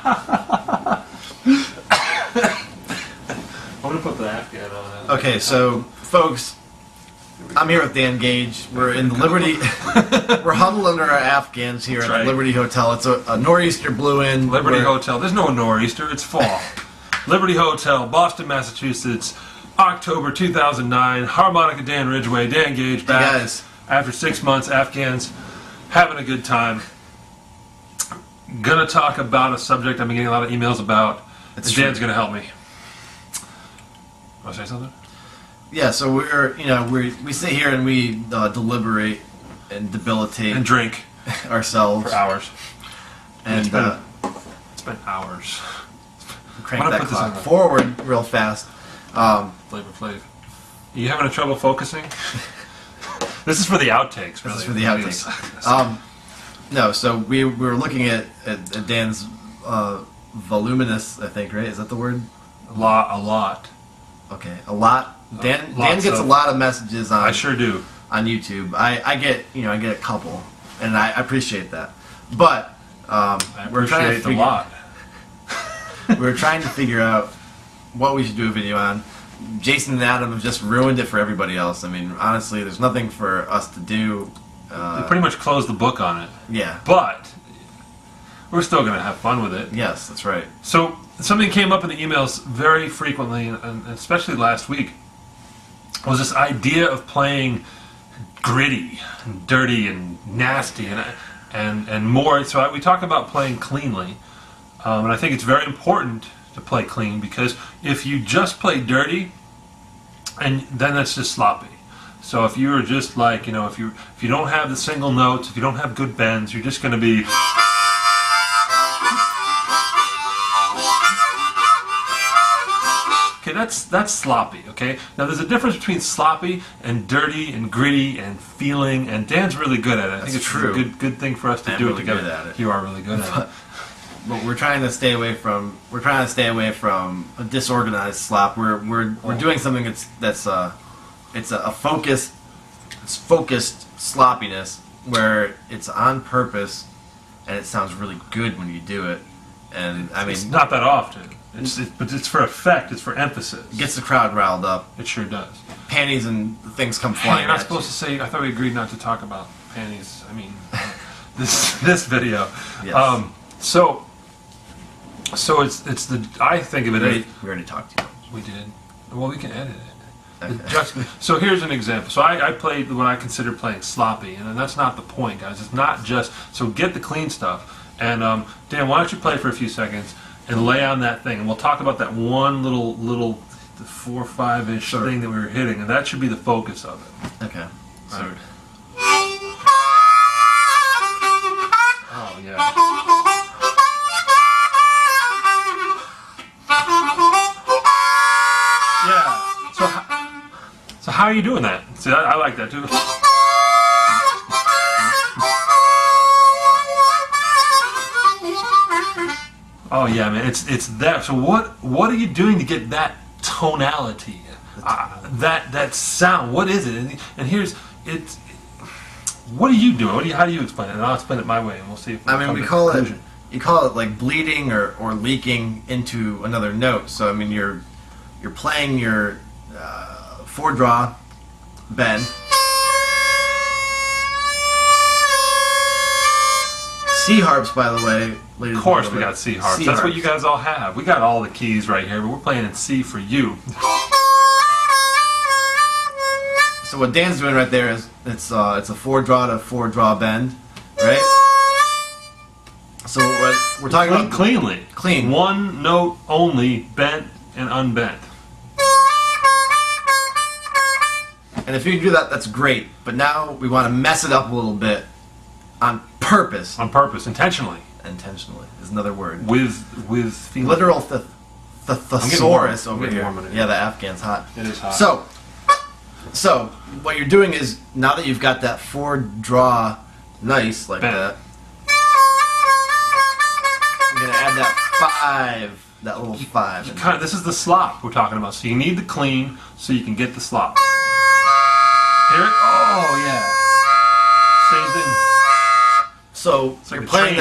I'm gonna put the Afghan on it. Okay, so folks, I'm here with Dan Gage. We're in the Liberty. We're huddled under our Afghans here at the Liberty Hotel. It's a nor'easter blew in. Liberty Hotel. There's no nor'easter. It's fall. Liberty Hotel, Boston, Massachusetts, October 2009. Harmonica Dan Ridgeway, Dan Gage back. Hey guys. After 6 months, Afghans having a good time. Gonna talk about a subject I've been getting a lot of emails about. And Dan's gonna help me. Want to say something? Yeah, so we sit here and we deliberate and debilitate and drink ourselves for hours. And it's been hours. Crank that clock forward real fast. Flavor Flav. You having trouble focusing? This is for the outtakes, really. This is for the outtakes. No, so we were looking at Dan's voluminous, I think, right? Is that the word? A lot. Okay, a lot. Dan gets a lot of messages on. I sure do. On YouTube, I get a couple, and I appreciate that. But we're trying to figure, a lot. We're trying to figure out what we should do a video on. Jason and Adam have just ruined it for everybody else. I mean, honestly, there's nothing for us to do. They pretty much closed the book on it. Yeah. But we're still going to have fun with it. Yes, that's right. So something came up in the emails very frequently, and especially last week, was this idea of playing gritty and dirty and nasty and more. So we talk about playing cleanly, and I think it's very important to play clean, because if you just play dirty, and then that's just sloppy. So if you were just like, if you don't have the single notes, if you don't have good bends, you're just going to be. Okay, that's sloppy. Okay, now there's a difference between sloppy and dirty and gritty and feeling, and Dan's really good at it. I think it's true. A good thing for us to do it together. Good at it. You are really good at it. But we're trying to stay away from a disorganized slop. We're doing something that's a focused sloppiness where it's on purpose and it sounds really good when you do it. And I mean, it's not that often. But it's for effect. It's for emphasis. It gets the crowd riled up. It sure does. Panties and things come flying. You're not supposed to say. I thought we agreed not to talk about panties. I mean, this video. Yes. So it's the. I think of it as. We already talked to you. We did. Well, we can edit it. Okay. So here's an example. So I played what I consider playing sloppy, and that's not the point, guys. It's not just. So get the clean stuff. And Dan, why don't you play for a few seconds and lay on that thing, and we'll talk about that one little 4 or 5-ish thing that we were hitting, and that should be the focus of it. Okay. So. Right. Oh yeah. Yeah. So how are you doing that? See, I like that too. Oh yeah, man, it's that. So what are you doing to get that tonality, that sound? What is it? And here's it. What are you doing? How do you explain it? And I'll explain it my way, and we'll see if I mean, we call it. You call it like bleeding or leaking into another note. So I mean, you're playing your 4-draw bend. C harps, by the way. Ladies, of course, we got C harps. That's what you guys all have. We got all the keys right here, but we're playing in C for you. So what Dan's doing right there is it's a 4-draw to 4-draw bend, right? So what we're talking about cleanly. Clean. One note only, bent and unbent. And if you do that, that's great. But now we want to mess it up a little bit on purpose. On purpose, intentionally. Intentionally is another word. With feeling. Literal thesaurus over here. Yeah, the Afghan's hot. It is hot. So what you're doing is, now that you've got that 4-draw nice like that, you're gonna add that 5, that little 5. This is the slop we're talking about. So you need the clean so you can get the slop. Hear it? Oh yeah. Same thing. So you're playing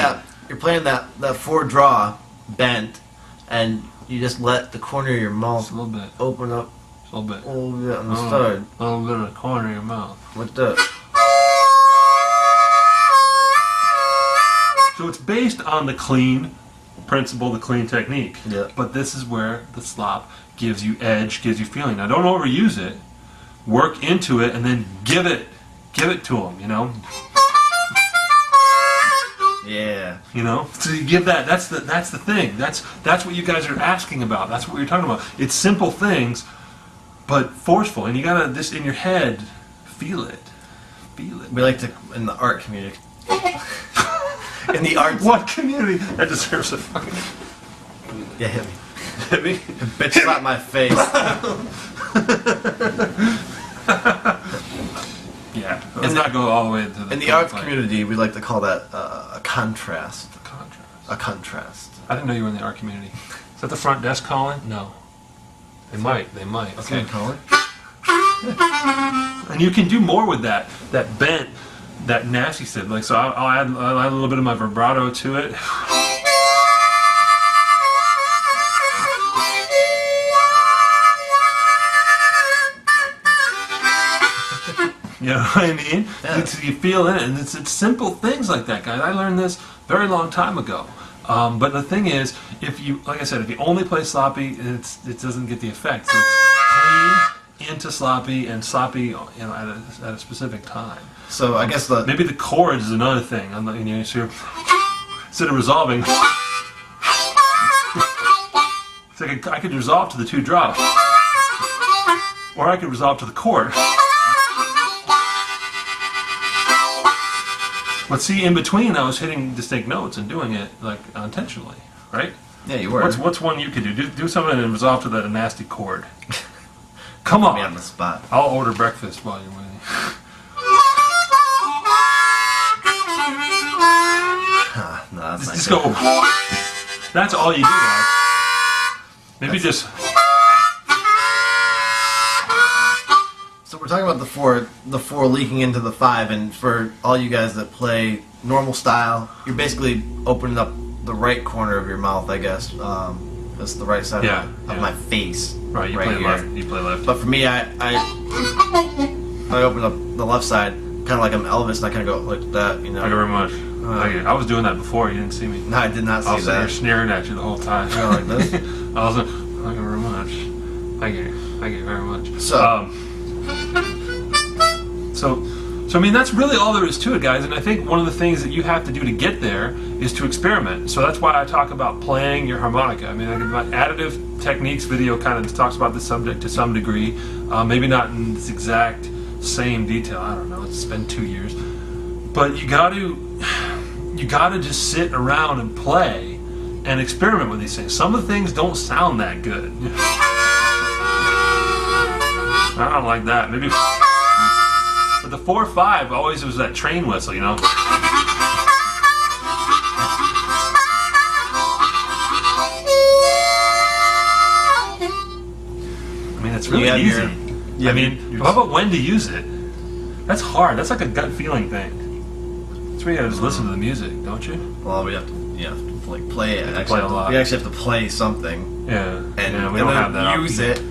that 4-draw bent, and you just let the corner of your mouth Just a little bit. open up A little bit. a little bit on the side. A little bit of the corner of your mouth. Like that. So it's based on the clean principle, the clean technique. Yeah. But this is where the slop gives you edge, gives you feeling. Now don't overuse it. Work into it and then give it to them, you know? Yeah. You know? So you give that, that's the thing. That's what you guys are asking about. That's what you're talking about. It's simple things, but forceful. And you gotta, just in your head, feel it. Feel it. We like to, in the art community. In the arts. What community? That deserves a fucking... Yeah, hit me. Hit me? Bitch slap my face. Yeah. Let's not go all the way to the... In the arts community, we like to call that a contrast. Contrast. A contrast. I didn't know you were in the art community. Is that the front desk calling? No. They might. They might. That's Okay. what I'm calling. And you can do more with that bent, that nasty stuff. Like, so I'll add a little bit of my vibrato to it. You know what I mean? Yeah. You feel it, and it's simple things like that, guys. I learned this very long time ago. But the thing is, if you, like I said, if you only play sloppy, it doesn't get the effect. So it's clean into sloppy and sloppy, you know, at a specific time. So I guess the... Maybe the chords is another thing. I'm not, you know, so instead of resolving, it's like I could resolve to the 2 drops, or I could resolve to the chord. But see, in between, I was hitting distinct notes and doing it like intentionally, right? Yeah, you were. What's one you could do? Do something and resolve to that nasty chord. Come on. Me on the spot. I'll order breakfast while you're waiting. No, that's not Just good. go. That's all you do, guys. Maybe just. So we're talking about the four leaking into the 5, and for all you guys that play normal style, you're basically opening up the right corner of your mouth, I guess. That's the right side of my face. Right, you right play here. left. You play left. But for me, I open up the left side, kind of like I'm Elvis, and I kind of go like that, you know. Thank you very much. Thank you. I was doing that before. You didn't see me. No, I did not I was see sitting that. here sneering at you the whole time. You know, like this. I was like, thank you very much. Thank you. Thank you very much. So I mean, that's really all there is to it, guys. And I think one of the things that you have to do to get there is to experiment. So that's why I talk about playing your harmonica. I mean, my additive techniques video kind of talks about the subject to some degree. Maybe not in this exact same detail. I don't know. It's been 2 years. But you got to just sit around and play and experiment with these things. Some of the things don't sound that good. I don't like that. Maybe. But the 4/5 always was that train whistle, you know. I mean, it's really easy. I mean, how about when to use it? That's hard. That's like a gut feeling thing. That's where you gotta just listen to the music, don't you? Well, we have to like play it. Play a lot. We actually have to play something. Yeah. And we don't have that. Use it.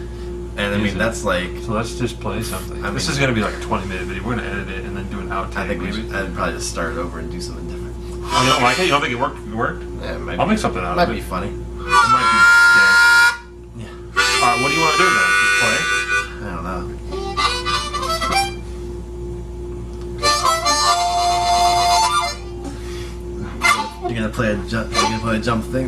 And I mean, that's like... So let's just play something. This is going to be like a 20-minute video. We're going to edit it and then do an outtake. I think maybe. I'd probably just start over and do something different. Oh, you don't like it? You don't think it worked? Yeah, it might I'll make something out of it. Might be funny. It might be gay. Yeah. Alright, what do you want to do then? Just play? I don't know. You're gonna play a jump thing?